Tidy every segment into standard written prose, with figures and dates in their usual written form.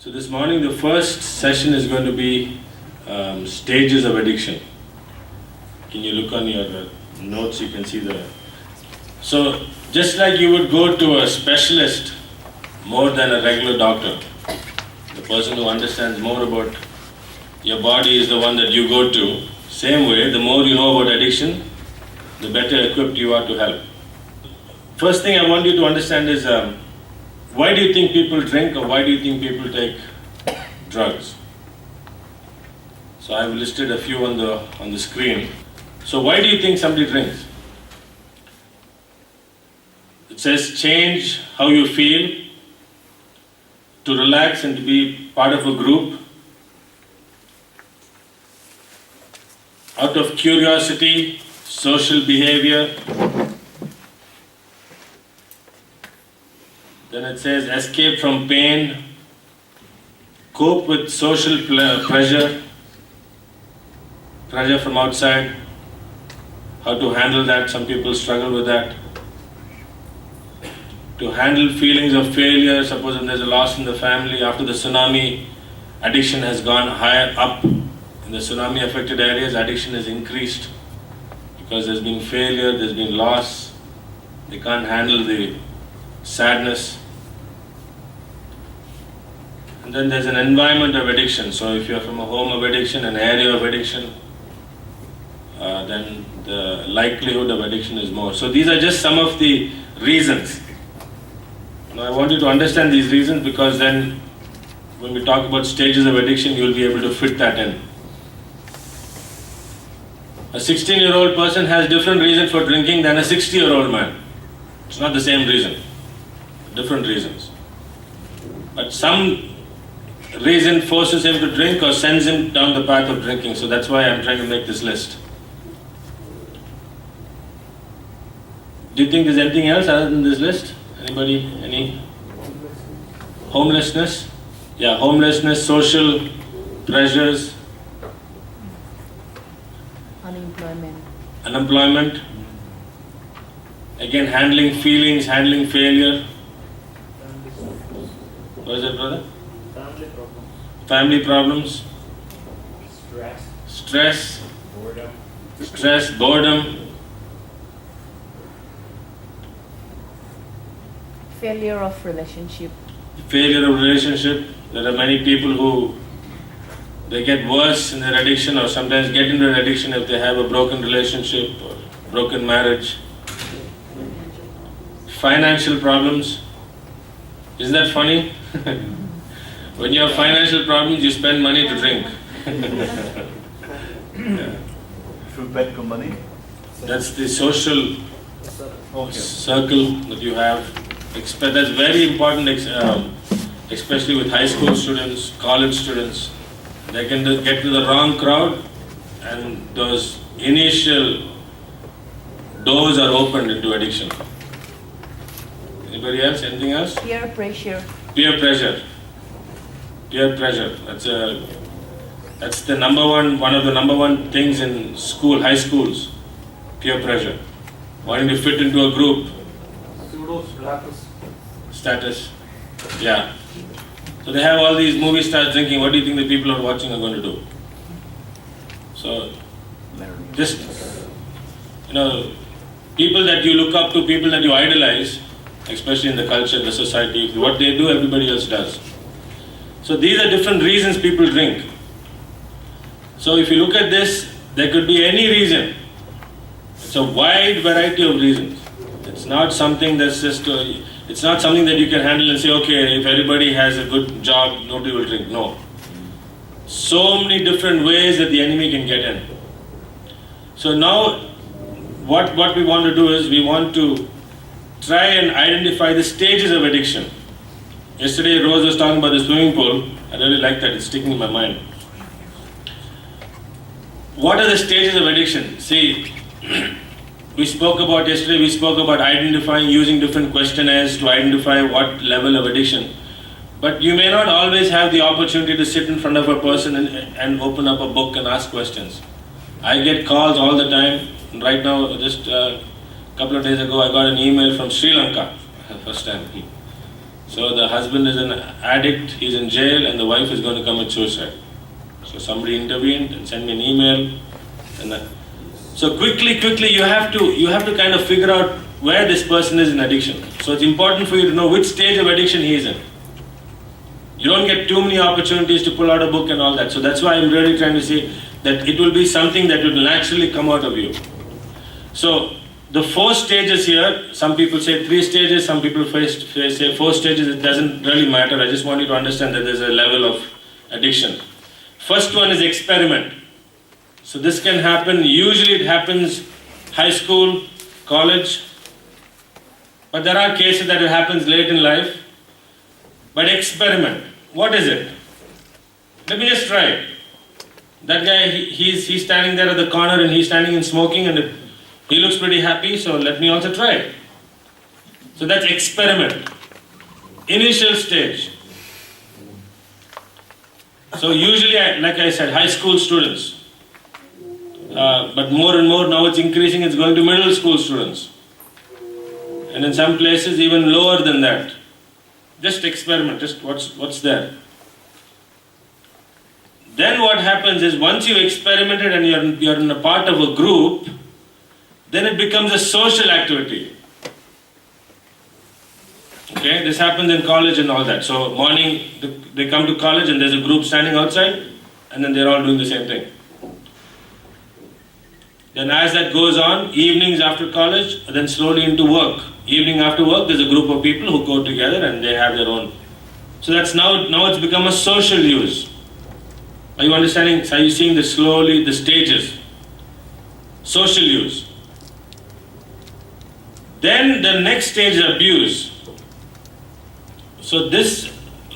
So this morning the first session is going to be stages of addiction. Can you look on your notes, you can see the... So just like you would go to a specialist more than a regular doctor, the person who understands more about your body is the one that you go to. Same way, the more you know about addiction, the better equipped you are to help. First thing I want you to understand is why do you think people drink, or why do you think people take drugs? So I've listed a few on the screen. So why do you think somebody drinks? It says change how you feel, to relax and to be part of a group, out of curiosity, social behavior. Then it says escape from pain, cope with social pressure from outside, how to handle that, some people struggle with that. To handle feelings of failure, suppose if there's a loss in the family, after the tsunami, addiction has gone higher up. In the tsunami affected areas, addiction has increased because there's been failure, there's been loss, they can't handle the sadness. And then there's an environment of addiction. So if you're from a home of addiction, an area of addiction, then the likelihood of addiction is more. So these are just some of the reasons. Now I want you to understand these reasons, because then when we talk about stages of addiction, you'll be able to fit that in. A 16-year-old person has different reason for drinking than a 60-year-old man. It's not the same reason, different reasons. But some reason forces him to drink or sends him down the path of drinking. So that's why I'm trying to make this list. Do you think there's anything else other than this list? Anybody? Any? Homelessness? Yeah, homelessness, social pressures. Unemployment. Again, handling feelings, handling failure. What is it, brother? Family problems. Stress. Boredom. Failure of relationship. There are many people who they get worse in their addiction, or sometimes get into an addiction if they have a broken relationship or broken marriage. Financial problems. Isn't that funny? When you have financial problems, you spend money to drink. Yeah. If you bet good money? That's the social circle that you have. That's very important, especially with high school students, college students. They can get to the wrong crowd, and those initial doors are opened into addiction. Anybody else? Anything else? Peer pressure. That's the one of the number one things in school, high schools. Peer pressure. Wanting to fit into a group. Status. Yeah. So they have all these movie stars drinking. What do you think the people who are watching are going to do? So, just, people that you look up to, people that you idolize, especially in the culture, the society, what they do, everybody else does. So these are different reasons people drink. So if you look at this, there could be any reason. It's a wide variety of reasons. It's not something that's just, it's not something that you can handle and say, okay, if everybody has a good job, nobody will drink. No. So many different ways that the enemy can get in. So now, what we want to do is, we want to try and identify the stages of addiction. Yesterday, Rose was talking about the swimming pool. I really like that, it's sticking in my mind. What are the stages of addiction? See, we spoke about identifying, using different questionnaires to identify what level of addiction. But you may not always have the opportunity to sit in front of a person and open up a book and ask questions. I get calls all the time. Right now, just a couple of days ago, I got an email from Sri Lanka, first time. So the husband is an addict, he's in jail, and the wife is going to commit suicide. So somebody intervened and sent me an email. So quickly, you have to kind of figure out where this person is in addiction. So it's important for you to know which stage of addiction he is in. You don't get too many opportunities to pull out a book and all that. So that's why I'm really trying to say that it will be something that will naturally come out of you. So the 4 stages here, some people say 3 stages, some people say 4 stages, it doesn't really matter. I just want you to understand that there's a level of addiction. First one is experiment. So this can happen, usually it happens high school, college, but there are cases that it happens late in life. But experiment, what is it? Let me just try it. That guy, he's standing there at the corner and he's standing and smoking and he looks pretty happy, so let me also try it. So that's experiment. Initial stage. So usually, like I said, high school students. But more and more now it's increasing, it's going to middle school students. And in some places even lower than that. Just experiment, just what's there. Then what happens is once you experimented and you're in a part of a group, then it becomes a social activity. Okay, this happens in college and all that. So morning they come to college and there's a group standing outside and then they're all doing the same thing. Then as that goes on, evenings after college, then slowly into work. Evening after work, there's a group of people who go together and they have their own. So that's now it's become a social use. Are you understanding? Are you seeing the stages? Social use. Then the next stage is abuse. So this,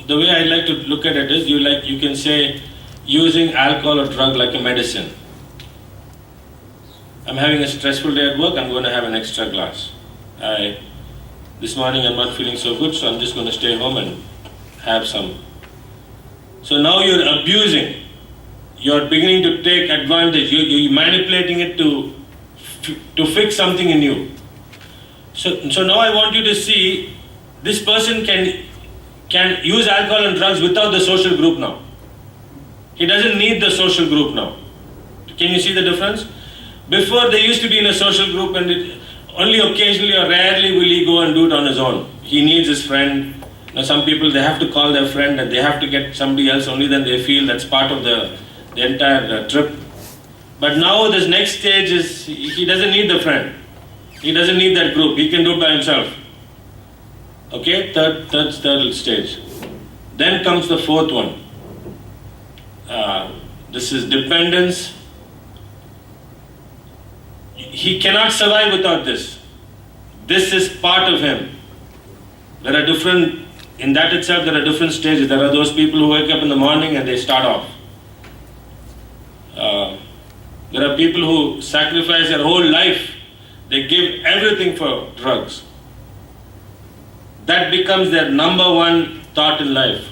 the way I like to look at it is, you can say using alcohol or drug like a medicine. I'm having a stressful day at work, I'm going to have an extra glass. This morning I'm not feeling so good, so I'm just going to stay home and have some. So now you're abusing. You're beginning to take advantage. You're manipulating it to fix something in you. So now I want you to see this person can use alcohol and drugs without the social group now. He doesn't need the social group now. Can you see the difference? Before they used to be in a social group and only occasionally or rarely will he go and do it on his own. He needs his friend. Now some people, they have to call their friend and they have to get somebody else, only then they feel that's part of the entire trip. But now this next stage is, he doesn't need the friend. He doesn't need that group. He can do it by himself. Okay, third stage. Then comes the 4th one. This is dependence. He cannot survive without this. This is part of him. There are different stages. There are those people who wake up in the morning and they start off. There are people who sacrifice their whole life. They give everything for drugs. That becomes their number one thought in life.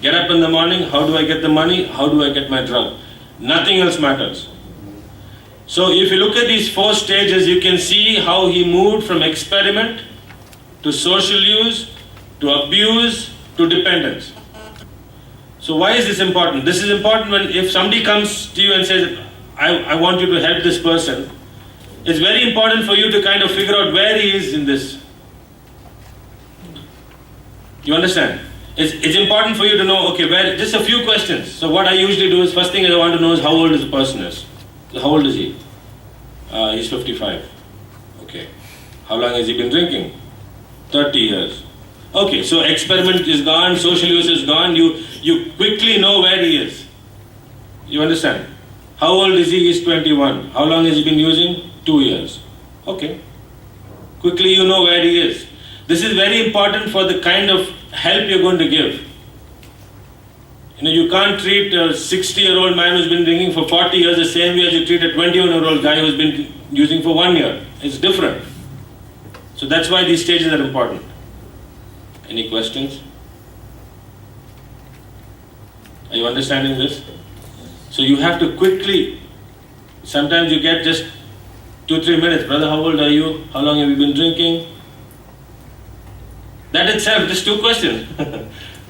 Get up in the morning, how do I get the money? How do I get my drug? Nothing else matters. So if you look at these 4 stages, you can see how he moved from experiment to social use, to abuse, to dependence. So why is this important? This is important when if somebody comes to you and says, I want you to help this person, it's very important for you to kind of figure out where he is in this. You understand? It's important for you to know, okay, just a few questions. So what I usually do is, first thing I want to know is how old the person is. So how old is he? He's 55. Okay. How long has he been drinking? 30 years. Okay, so experiment is gone, social use is gone, you quickly know where he is. You understand? How old is he? He's 21. How long has he been using? 2 years. Okay. Quickly you know where he is. This is very important for the kind of help you're going to give. You can't treat a 60-year-old man who's been drinking for 40 years the same way as you treat a 21-year-old guy who's been using for 1 year. It's different. So that's why these stages are important. Any questions? Are you understanding this? So you have to quickly, sometimes you get just 2-3 minutes. Brother, how old are you? How long have you been drinking? That itself, just two questions,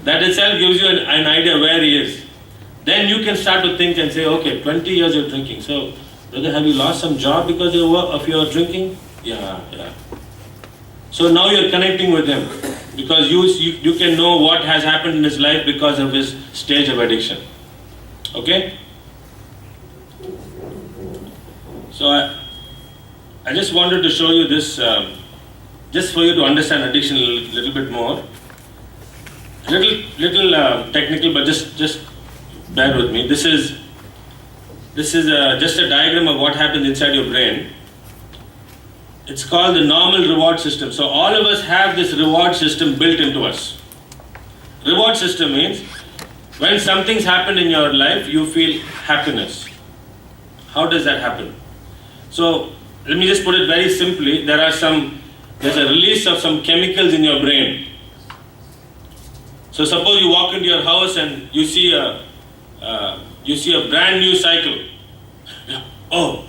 that itself gives you an idea where he is. Then you can start to think and say, okay, 20 years you're drinking. So, brother, have you lost some job because of your drinking? Yeah. So now you're connecting with him because you can know what has happened in his life because of his stage of addiction. Okay? So I just wanted to show you this, just for you to understand addiction a little bit more. Little technical, but just bear with me. This is just a diagram of what happens inside your brain. It's called the normal reward system. So all of us have this reward system built into us. Reward system means when something's happened in your life, you feel happiness. How does that happen? So let me just put it very simply. There's a release of some chemicals in your brain. So suppose you walk into your house and you see a brand new cycle. Oh.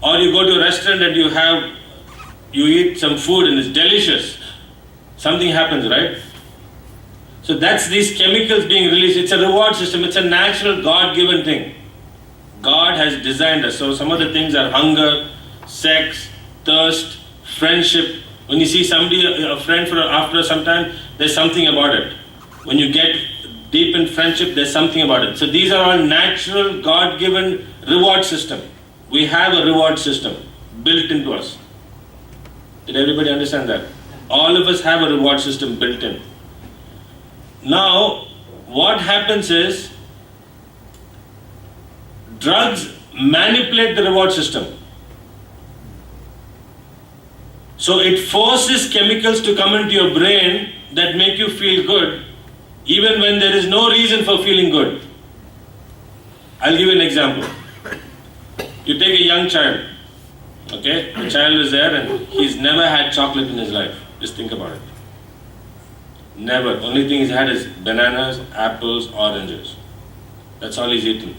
Or you go to a restaurant and you eat some food and it's delicious. Something happens, right? So that's these chemicals being released. It's a reward system. It's a natural God-given thing. God has designed us. So some of the things are hunger, sex, thirst, friendship. When you see somebody, a friend after some time, there's something about it. When you get deep in friendship, there's something about it. So these are all natural, God-given reward system. We have a reward system built into us. Did everybody understand that? All of us have a reward system built in. Now, what happens is, drugs manipulate the reward system. So it forces chemicals to come into your brain that make you feel good, even when there is no reason for feeling good. I'll give you an example. You take a young child, okay? The child is there and he's never had chocolate in his life. Just think about it. Never. Only thing he's had is bananas, apples, oranges. That's all he's eaten.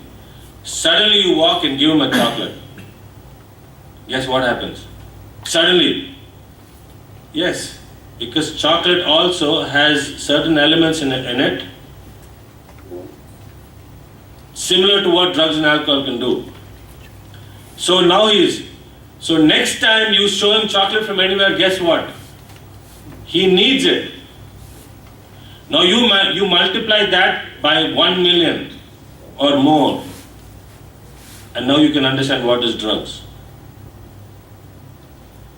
Suddenly you walk and give him a chocolate. Guess what happens? Suddenly. Yes. Because chocolate also has certain elements in it similar to what drugs and alcohol can do. So now so next time you show him chocolate from anywhere, guess what? He needs it. Now you multiply that by 1 million or more. And now you can understand what is drugs.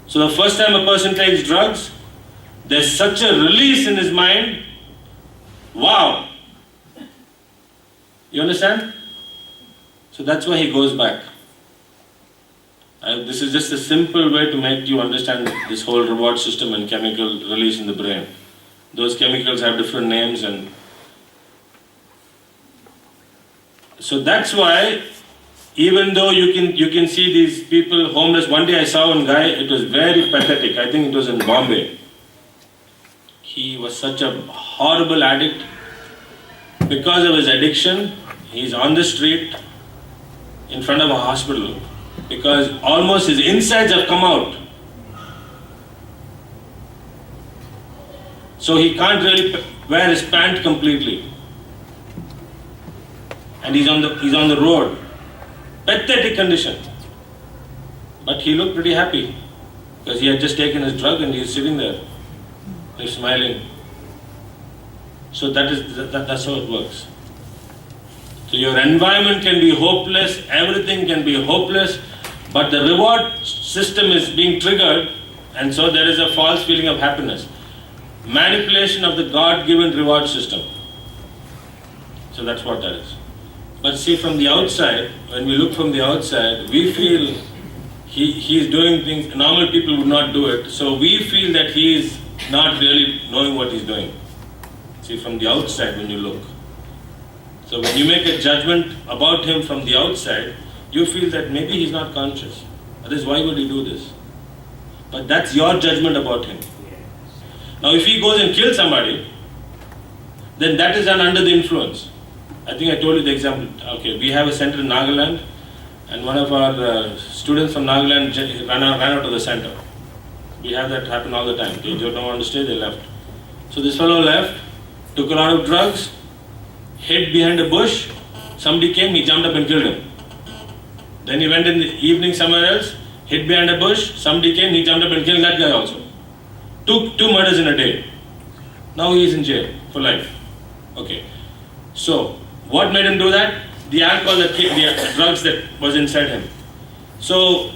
So the first time a person takes drugs, there's such a release in his mind. Wow. You understand? So that's why he goes back. This is just a simple way to make you understand this whole reward system and chemical release in the brain. Those chemicals have different names, and so that's why even though you can see these people homeless. One day I saw one guy, it was very pathetic. I think it was in Bombay. He was such a horrible addict. Because of his addiction, he's on the street in front of a hospital because almost his insides have come out. So he can't really wear his pant completely. And he's on the road. Pathetic condition. But he looked pretty happy because he had just taken his drug and he's sitting there. He's smiling. So that's how it works. So your environment can be hopeless, everything can be hopeless, but the reward system is being triggered, and so there is a false feeling of happiness. Manipulation of the God-given reward system. So that's what that is. But see, from the outside, when we look from the outside, we feel he's doing things normal people would not do it. So we feel that he is not really knowing what he's doing. See, from the outside when you look. So when you make a judgment about him from the outside, you feel that maybe he's not conscious. Otherwise, why would he do this? But that's your judgment about him. Now, if he goes and kills somebody, then that is done under the influence. I think I told you the example. Okay, we have a center in Nagaland, and one of our students from Nagaland ran out of the center We have that happen all the time. They don't want to stay, they left. So this fellow left, took a lot of drugs, hid behind a bush. Somebody came, he jumped up and killed him. Then he went in the evening somewhere else, hid behind a bush. Somebody came, he jumped up and killed that guy also. Two murders in a day. Now he is in jail for life. Okay. So, what made him do that? The alcohol, the drugs that was inside him. So,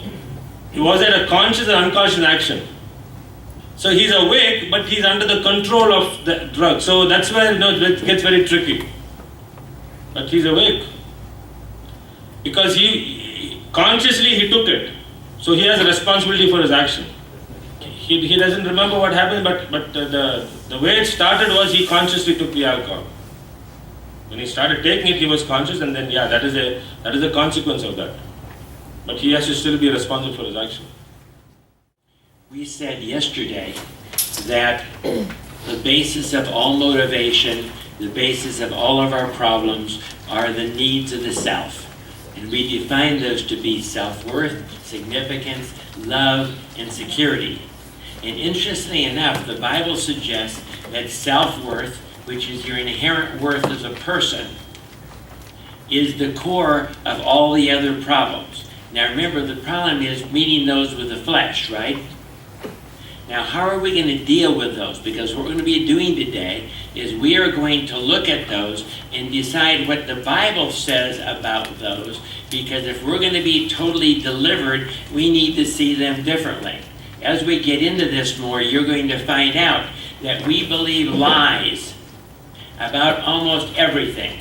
was it a conscious or unconscious action? So he's awake, but he's under the control of the drug. So that's where it gets very tricky. But he's awake. Because he consciously he took it. So he has a responsibility for his action. He doesn't remember what happened, but the way it started was he consciously took the alcohol. When he started taking it, he was conscious, and then that is a consequence of that. But he has to still be responsible for his action. We said yesterday that the basis of all motivation, the basis of all of our problems are the needs of the self. And we define those to be self-worth, significance, love, and security. And interestingly enough, the Bible suggests that self-worth, which is your inherent worth as a person, is the core of all the other problems. Now remember, the problem is meeting those with the flesh, right? Now how are we going to deal with those? Because what we're going to be doing today is we are going to look at those and decide what the Bible says about those, because if we're going to be totally delivered, we need to see them differently. As we get into this more, you're going to find out that we believe lies about almost everything.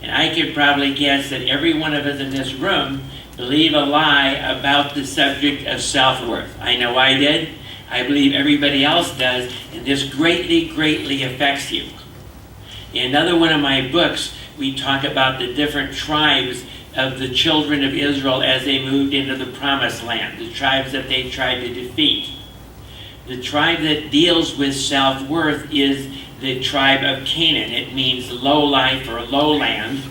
And I could probably guess that every one of us in this room believe a lie about the subject of self-worth. I know I did. I believe everybody else does. And this greatly, greatly affects you. In another one of my books, we talk about the different tribes of the children of Israel as they moved into the promised land, the tribes that they tried to defeat. The tribe that deals with self-worth is the tribe of Canaan. It means low life or lowland.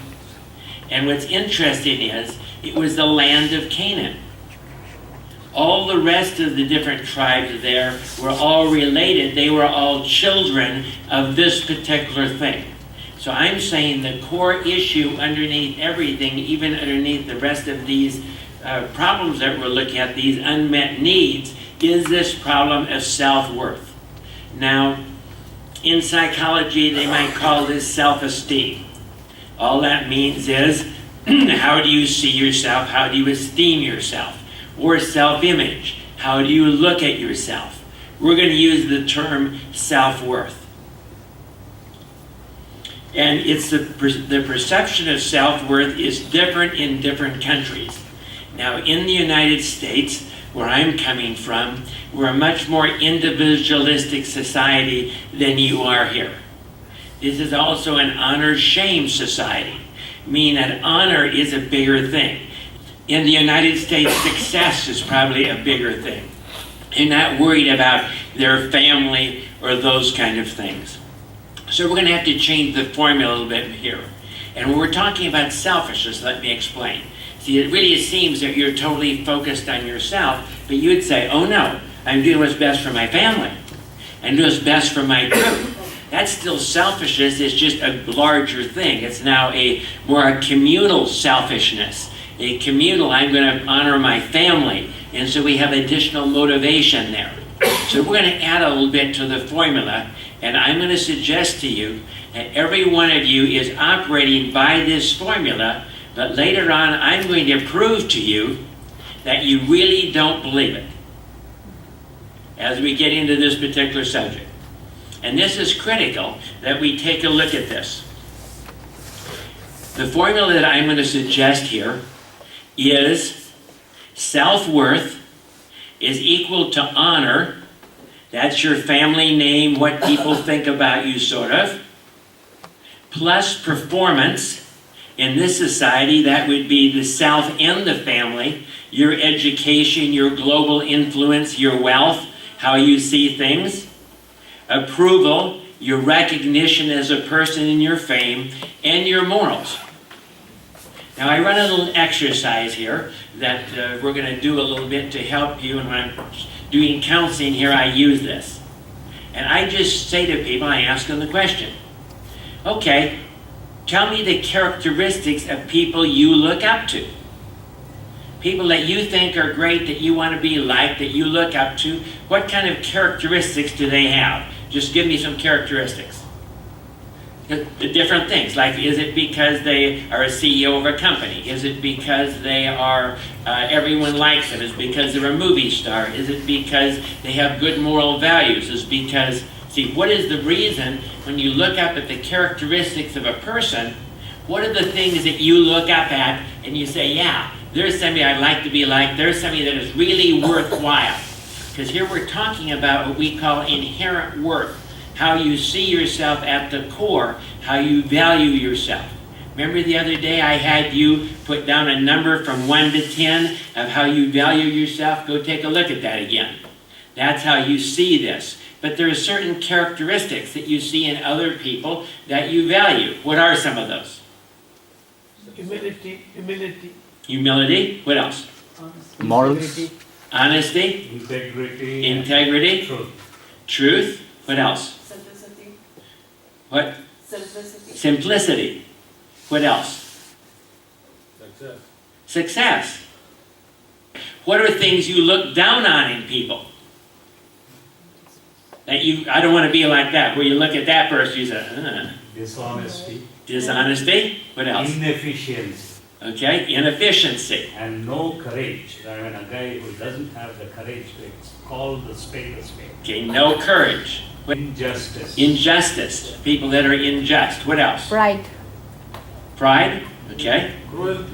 And what's interesting is, it was the land of Canaan. All the rest of the different tribes there were all related. They were all children of this particular thing. So I'm saying the core issue underneath everything, even underneath the rest of these problems that we're looking at, these unmet needs, is this problem of self-worth. Now, in psychology, they might call this self-esteem. All that means is, how do you see yourself? How do you esteem yourself? Or self-image. How do you look at yourself? We're going to use the term self-worth. And it's the perception of self-worth is different in different countries. Now, in the United States, where I'm coming from, we're a much more individualistic society than you are here. This is also an honor-shame society, meaning that honor is a bigger thing. In the United States, success is probably a bigger thing. They're not worried about their family or those kind of things. So we're going to have to change the formula a little bit here. And when we're talking about selfishness, let me explain. See, it really seems that you're totally focused on yourself, but you'd say, oh no, I'm doing what's best for my family. I'm doing what's best for my group. That's still selfishness, it's just a larger thing. It's now a more communal selfishness. A communal, I'm going to honor my family. And so we have additional motivation there. So we're going to add a little bit to the formula, and I'm going to suggest to you that every one of you is operating by this formula, but later on I'm going to prove to you that you really don't believe it as we get into this particular subject. And this is critical that we take a look at this. The formula that I'm going to suggest here is self-worth is equal to honor. That's your family name, what people think about you, sort of. Plus performance. In this society, that would be the self and the family. Your education, your global influence, your wealth, how you see things. Approval, your recognition as a person in your fame, and your morals. Now I run a little exercise here that we're going to do a little bit to help you, and when I'm doing counseling here I use this. And I just say to people, I ask them the question, okay, tell me the characteristics of people you look up to. People that you think are great, that you want to be like, that you look up to, what kind of characteristics do they have? Just give me some characteristics. The different things, like is it because they are a CEO of a company? Is it because they are, everyone likes them? Is it because they're a movie star? Is it because they have good moral values? Is it because, see, what is the reason when you look up at the characteristics of a person, what are the things that you look up at and you say, yeah, there's somebody I'd like to be like, there's somebody that is really worthwhile? Because here we're talking about what we call inherent worth. How you see yourself at the core, how you value yourself. Remember the other day I had you put down a number from 1 to 10 of how you value yourself? Go take a look at that again. That's how you see this. But there are certain characteristics that you see in other people that you value. What are some of those? Humility. Humility. What else? Morals. Honesty. Integrity. Integrity. Truth. Truth. What else? Simplicity. What? Simplicity. Simplicity. What else? Success. Success. What are things you look down on in people? That you, I don't want to be like that, where you look at that person, you say, Dishonesty. Dishonesty. What else? Inefficiency. Okay, inefficiency. And no courage. I mean, a guy who doesn't have the courage to call the spade a spade. Okay, no courage. What? Injustice. Injustice. People that are unjust. What else? Pride. Pride. Okay. Cruelty.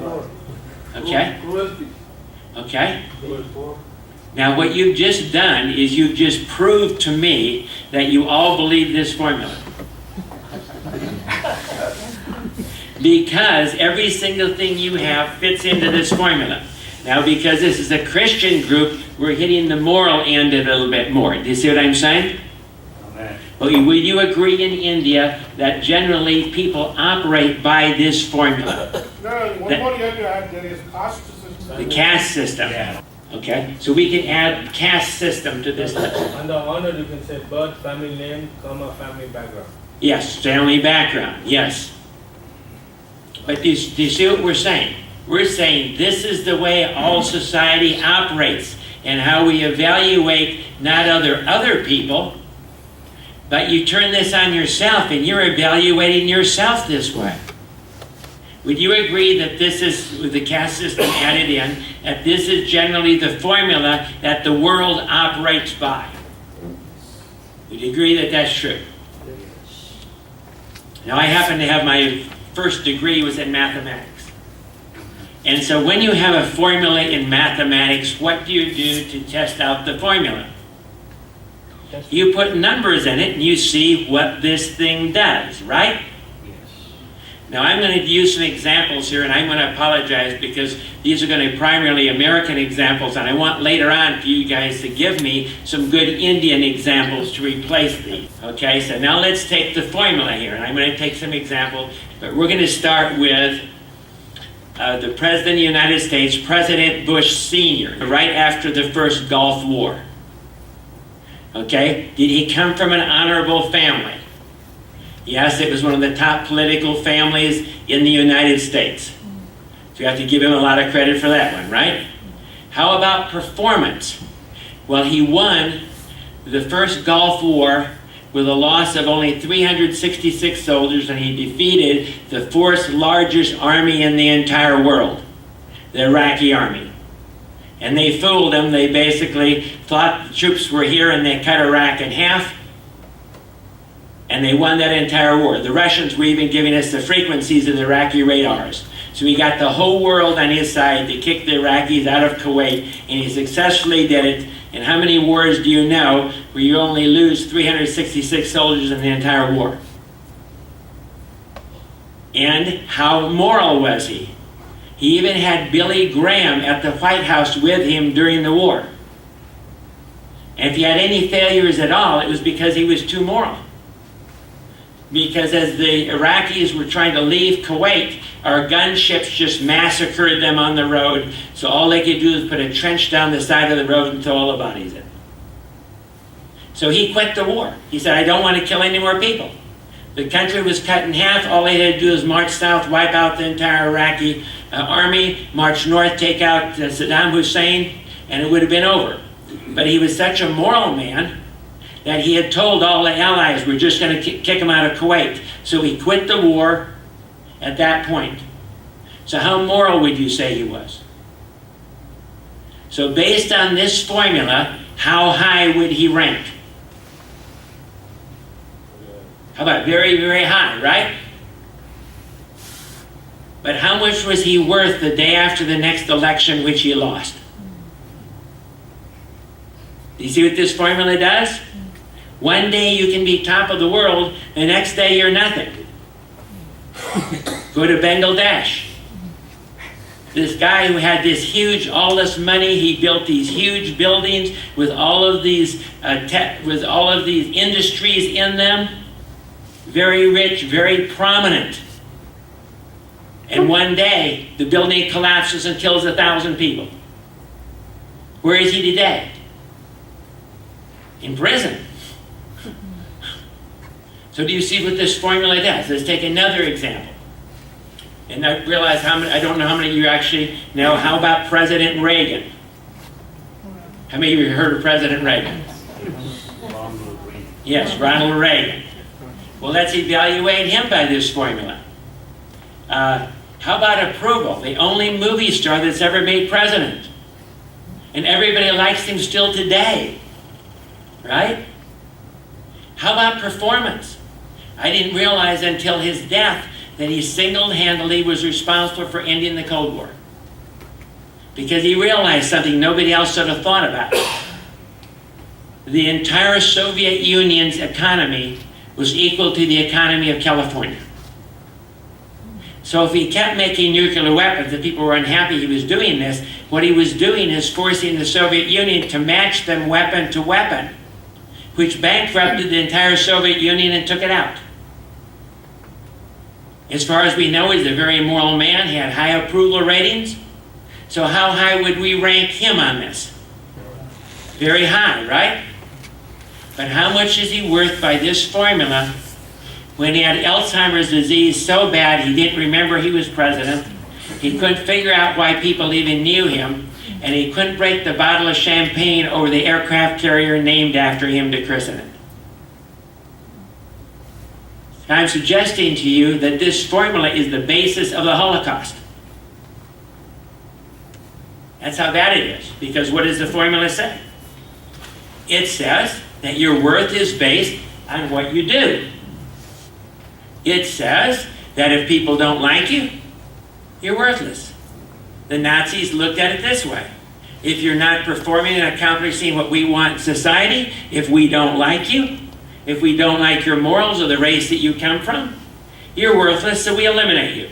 Okay. Cruelty. Okay. Cruelty. Now what you've just done is you've just proved to me that you all believe this formula. Because every single thing you have fits into this formula. Now because this is a Christian group, we're hitting the moral end a little bit more. Do you see what I'm saying? Amen. Well, will you agree in India that generally people operate by this formula? No, one more you have to add, there is caste system. The caste system. Yeah. Okay? So we can add caste system to this list. Under honor, you can say birth, family name, comma, family background. Yes, family background, yes. But do you see what we're saying? We're saying this is the way all society operates and how we evaluate not other people, but you turn this on yourself and you're evaluating yourself this way. Would you agree that this is, with the caste system added in, that this is generally the formula that the world operates by? Would you agree that that's true? Now I happen to have my first degree was in mathematics. And so when you have a formula in mathematics, what do you do to test out the formula? You put numbers in it and you see what this thing does, right? Yes. Now I'm going to use some examples here, and I'm going to apologize because these are going to be primarily American examples, and I want later on for you guys to give me some good Indian examples to replace these. Okay, so now let's take the formula here, and I'm going to take some examples, but we're going to start with the President of the United States, President Bush Sr., right after the first Gulf War. Okay, did he come from an honorable family? Yes, it was one of the top political families in the United States. So you have to give him a lot of credit for that one, right? How about performance? Well, he won the first Gulf War with a loss of only 366 soldiers, and he defeated the fourth largest army in the entire world, the Iraqi army. And they fooled them. They basically thought the troops were here and they cut Iraq in half. And they won that entire war. The Russians were even giving us the frequencies of the Iraqi radars. So he got the whole world on his side to kick the Iraqis out of Kuwait, and he successfully did it. And how many wars do you know where you only lose 366 soldiers in the entire war? And how moral was he? He even had Billy Graham at the White House with him during the war. And if he had any failures at all, it was because he was too moral. because as the Iraqis were trying to leave Kuwait, our gunships just massacred them on the road, so all they could do is put a trench down the side of the road and throw all the bodies in. So he quit the war. He said, I don't want to kill any more people. The country was cut in half. All they had to do was march south, wipe out the entire Iraqi army, march north, take out Saddam Hussein, and it would have been over. But he was such a moral man that he had told all the allies, we're just going to kick him out of Kuwait. So he quit the war at that point. So how moral would you say he was? So based on this formula, how high would he rank? How about very, very high, right? But how much was he worth the day after the next election which he lost? Do you see what this formula does? One day you can be top of the world, the next day you're nothing. Go to Bangladesh. This guy who had this huge, all this money, he built these huge buildings with all of these industries in them. Very rich, very prominent. And one day, the building collapses and kills 1,000 people. Where is he today? In prison. So do you see what this formula does? Let's take another example. And I realize I don't know how many of you actually know. How about President Reagan? How many of you heard of President Reagan? Ronald Reagan. Yes, Ronald Reagan. Well, let's evaluate him by this formula. How about approval? The only movie star that's ever made president. And everybody likes him still today. Right? How about performance? I didn't realize until his death that he single-handedly was responsible for ending the Cold War. Because he realized something nobody else sort of thought about. The entire Soviet Union's economy was equal to the economy of California. So if he kept making nuclear weapons and people were unhappy he was doing this, what he was doing is forcing the Soviet Union to match them weapon to weapon, which bankrupted the entire Soviet Union and took it out. As far as we know, he's a very moral man. He had high approval ratings. So how high would we rank him on this? Very high, right? But how much is he worth by this formula when he had Alzheimer's disease so bad he didn't remember he was president, he couldn't figure out why people even knew him, and he couldn't break the bottle of champagne over the aircraft carrier named after him to christen it? I'm suggesting to you that this formula is the basis of the Holocaust. That's how bad it is. Because what does the formula say? It says that your worth is based on what you do. It says that if people don't like you, you're worthless. The Nazis looked at it this way. If you're not performing and accomplishing what we want in society, if we don't like you, if we don't like your morals or the race that you come from, you're worthless, so we eliminate you.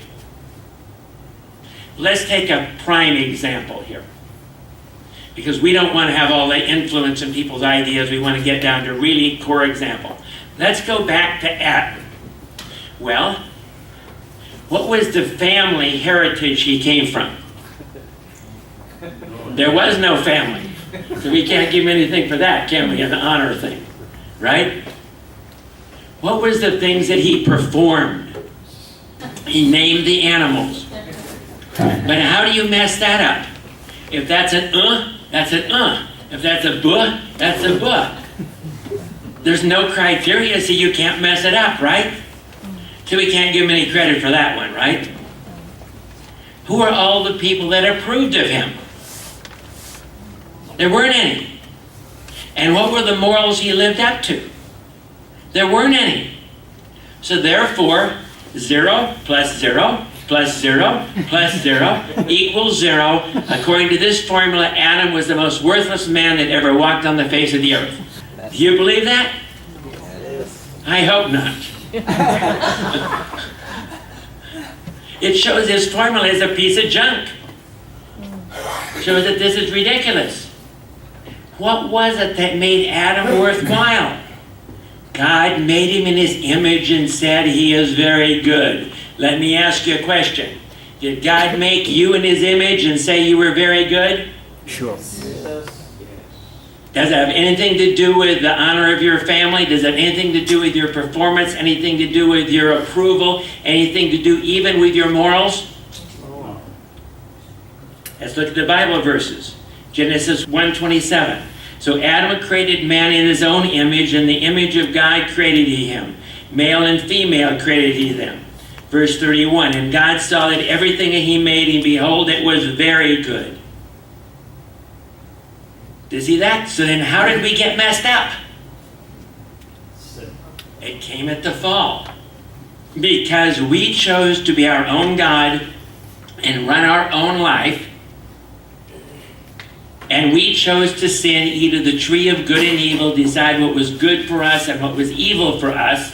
Let's take a prime example here. Because we don't want to have all the influence in people's ideas. We want to get down to a really core example. Let's go back to Adam. Well, what was the family heritage he came from? There was no family. So we can't give him anything for that, can we? An honor thing, right? What was the things that he performed? He named the animals. But how do you mess that up? If that's an that's an If that's a buh, that's a buh. There's no criteria, so you can't mess it up, right? So we can't give him any credit for that one, right? Who are all the people that approved of him? There weren't any. And what were the morals he lived up to? There weren't any. So therefore, 0 plus 0 plus 0 plus 0 equals 0. According to this formula, Adam was the most worthless man that ever walked on the face of the earth. Do you believe that? I hope not. It shows this formula is a piece of junk. It shows that this is ridiculous. What was it that made Adam worthwhile? God made him in his image and said he is very good. Let me ask you a question. Did God make you in his image and say you were very good? Sure. Does it have anything to do with the honor of your family? Does it have anything to do with your performance? Anything to do with your approval? Anything to do even with your morals? Let's look at the Bible verses. Genesis 1:27. So Adam created man in his own image, in the image of God created he him. Male and female created he them. Verse 31. And God saw that everything that he made, and behold, it was very good. Do you see that? So then how did we get messed up? It came at the fall. Because we chose to be our own God and run our own life. And we chose to sin, eat of the tree of good and evil, decide what was good for us and what was evil for us.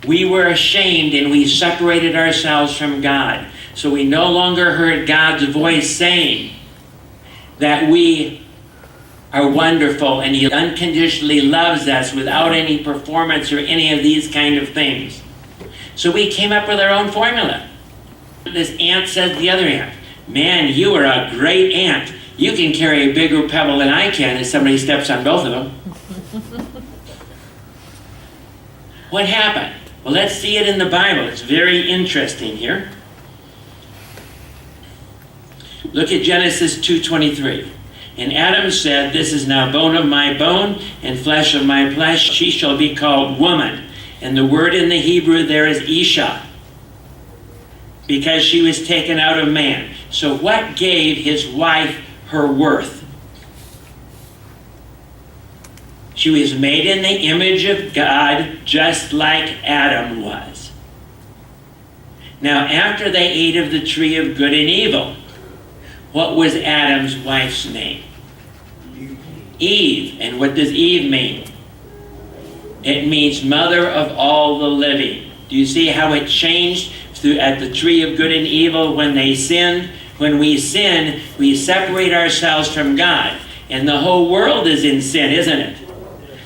We were ashamed and we separated ourselves from God. So we no longer heard God's voice saying that we are wonderful and he unconditionally loves us without any performance or any of these kind of things. So we came up with our own formula. This ant says to the other ant, man, you are a great ant. You can carry a bigger pebble than I can if somebody steps on both of them. What happened? Well, let's see it in the Bible. It's very interesting here. Look at Genesis 2:23. And Adam said, this is now bone of my bone and flesh of my flesh. She shall be called woman. And the word in the Hebrew there is Isha, because she was taken out of man. So what gave his wife her worth? She was made in the image of God, just like Adam was. Now, after they ate of the tree of good and evil, what was Adam's wife's name? Eve. And what does Eve mean? It means mother of all the living. Do you see how it changed at the tree of good and evil when they sinned? When we sin, we separate ourselves from God. And the whole world is in sin, isn't it?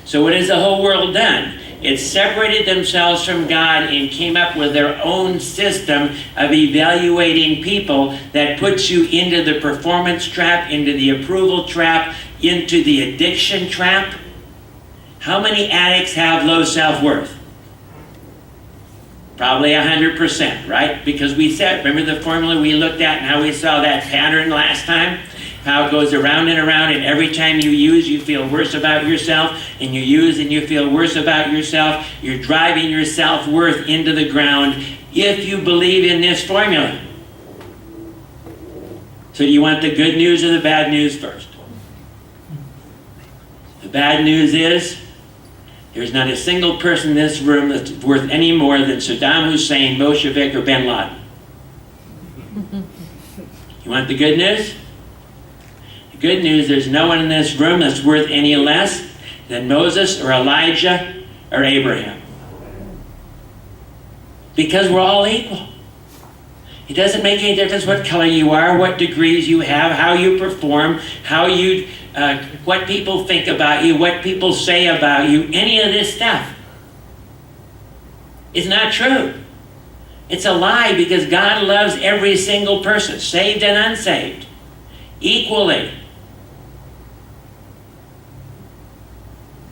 So what has the whole world done? It separated themselves from God and came up with their own system of evaluating people that puts you into the performance trap, into the approval trap, into the addiction trap. How many addicts have low self-worth? Probably 100%, right? Because we said, remember the formula we looked at and how we saw that pattern last time? How it goes around, and every time you use, you feel worse about yourself, and you use and you feel worse about yourself. You're driving your self-worth into the ground if you believe in this formula. So do you want the good news or the bad news first? The bad news is, there's not a single person in this room that's worth any more than Saddam Hussein, Bolshevik, or Bin Laden. You want the good news? The good news, there's no one in this room that's worth any less than Moses or Elijah or Abraham. Because we're all equal. It doesn't make any difference what color you are, what degrees you have, how you perform, how you, what people think about you, what people say about you. Any of this stuff is not true. It's a lie, because God loves every single person, saved and unsaved, equally.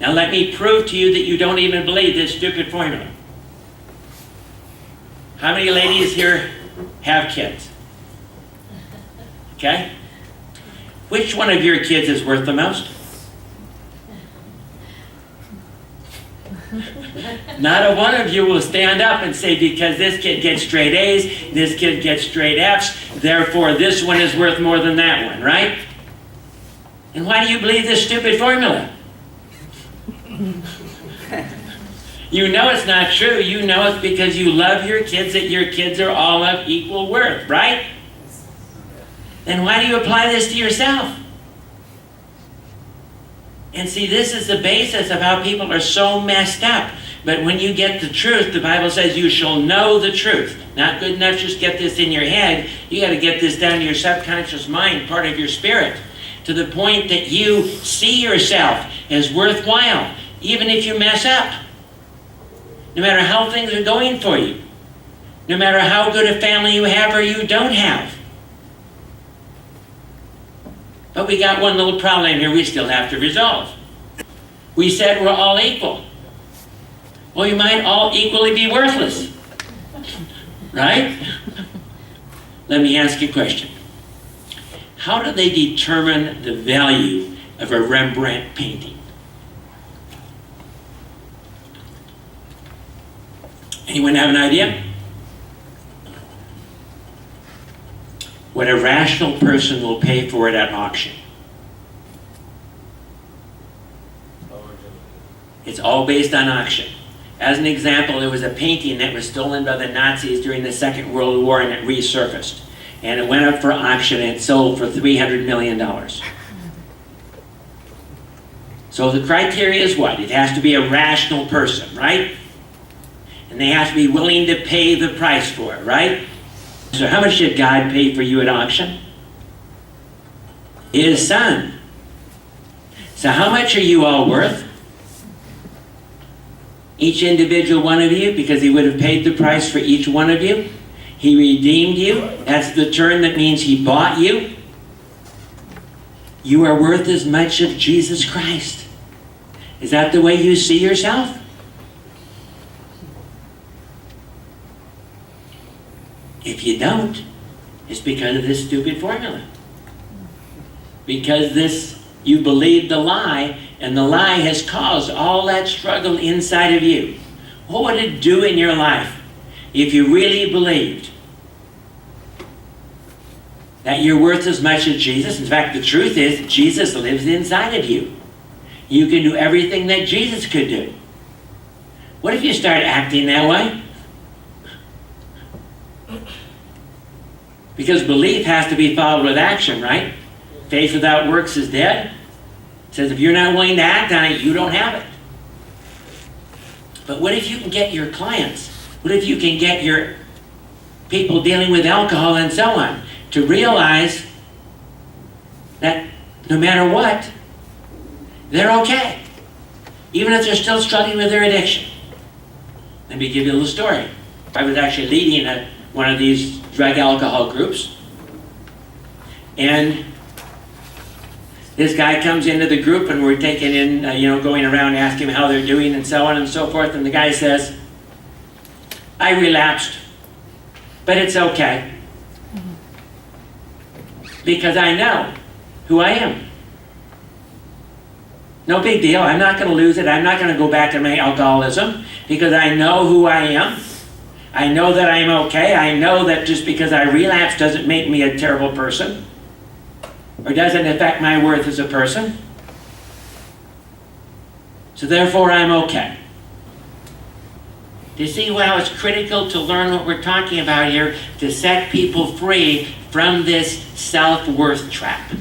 Now let me prove to you that you don't even believe this stupid formula. How many ladies here have kids? Okay? Which one of your kids is worth the most? Not a one of you will stand up and say, because this kid gets straight A's, this kid gets straight F's, therefore this one is worth more than that one, right? And why do you believe this stupid formula? You know it's not true. You know it's because you love your kids, that your kids are all of equal worth, right? Then why do you apply this to yourself? And see, this is the basis of how people are so messed up. But when you get the truth, the Bible says you shall know the truth. Not good enough just get this in your head. You got to get this down to your subconscious mind, part of your spirit, to the point that you see yourself as worthwhile. even if you mess up. No matter how things are going for you. No matter how good a family you have or you don't have. But we got one little problem here we still have to resolve. We said we're all equal. Well, you might all equally be worthless. Right? Let me ask you a question. How do they determine the value of a Rembrandt painting? Anyone have an idea? What a rational person will pay for it at auction. It's all based on auction. As an example, there was a painting that was stolen by the Nazis during the Second World War and it resurfaced. And it went up for auction and it sold for $300 million. So the criteria is what? It has to be a rational person, right? And they have to be willing to pay the price for it, right? So how much did God pay for you at auction? His Son. So how much are you all worth? Each individual one of you, because he would have paid the price for each one of you. He redeemed you. That's the term that means he bought you. You are worth as much of Jesus Christ. Is that the way you see yourself? If you don't, it's because of this stupid formula. Because you believed the lie, and the lie has caused all that struggle inside of you. What would it do in your life if you really believed that you're worth as much as Jesus? In fact, the truth is, Jesus lives inside of you. You can do everything that Jesus could do. What if you start acting that way? Because belief has to be followed with action, right? Faith without works is dead. It says if you're not willing to act on it, you don't have it. But what if you can get your clients, what if you can get your people dealing with alcohol and so on, to realize that no matter what, they're okay. Even if they're still struggling with their addiction. Let me give you a little story. I was actually leading one of these drug alcohol groups. And this guy comes into the group and we're taking in, going around asking how they're doing and so on and so forth. And the guy says, I relapsed, but it's okay. Because I know who I am. No big deal. I'm not going to lose it. I'm not going to go back to my alcoholism because I know who I am. I know that I'm okay. I know that just because I relapse doesn't make me a terrible person or doesn't affect my worth as a person. So therefore, I'm okay. Do you see how it's critical to learn what we're talking about here to set people free from this self-worth trap?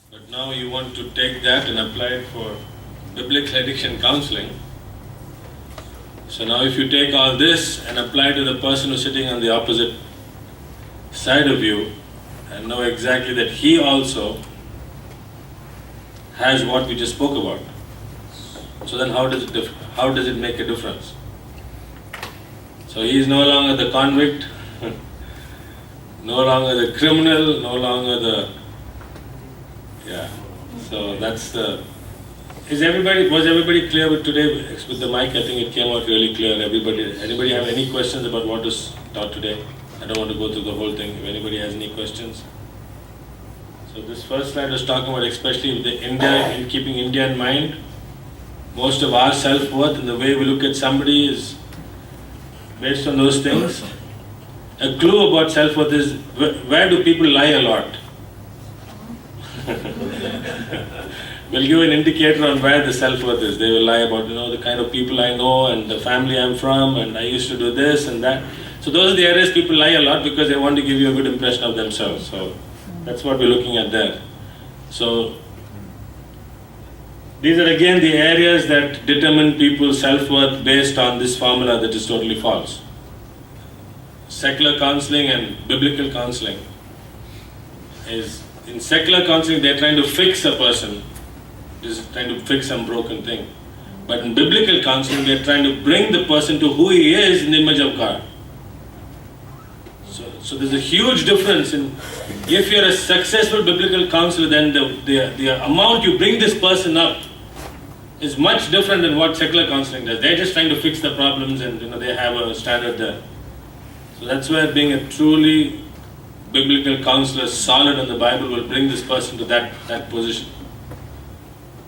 But now you want to take that and apply it for biblical addiction counseling. So now if you take all this and apply to the person who's sitting on the opposite side of you and know exactly that he also has what we just spoke about. So then how does it make a difference? So he is no longer the convict, no longer the criminal, no longer the... Yeah. So that's the... Was everybody clear with today with the mic? I think it came out really clear. Anybody have any questions about what was taught today? I don't want to go through the whole thing. If anybody has any questions. So this first slide was talking about especially in keeping India in mind. Most of our self-worth and the way we look at somebody is based on those things. A clue about self-worth is where do people lie a lot? We'll give an indicator on where the self-worth is. They will lie about, the kind of people I know and the family I'm from and I used to do this and that. So those are the areas people lie a lot because they want to give you a good impression of themselves. So that's what we're looking at there. So these are again the areas that determine people's self-worth based on this formula that is totally false. Secular counseling and biblical counseling is, in secular counseling they're trying to fix a person just trying to fix some broken thing. But in biblical counseling, we are trying to bring the person to who he is in the image of God. So there's a huge difference in, if you're a successful biblical counselor, then the amount you bring this person up is much different than what secular counseling does. They're just trying to fix the problems, and they have a standard there. So that's where being a truly biblical counselor, solid on the Bible, will bring this person to that position.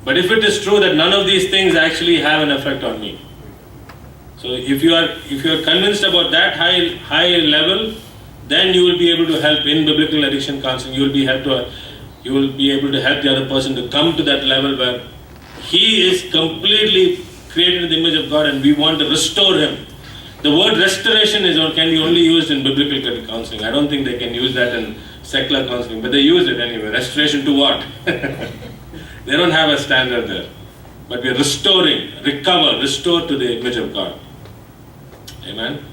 But if it is true that none of these things actually have an effect on me, so if you are convinced about that high level, then you will be able to help in biblical addiction counseling. You will be able to help the other person to come to that level where he is completely created in the image of God, and we want to restore him. The word restoration can be only used in biblical counseling. I don't think they can use that in secular counseling, but they use it anyway. Restoration to what? They don't have a standard there. But we are restore to the image of God. Amen.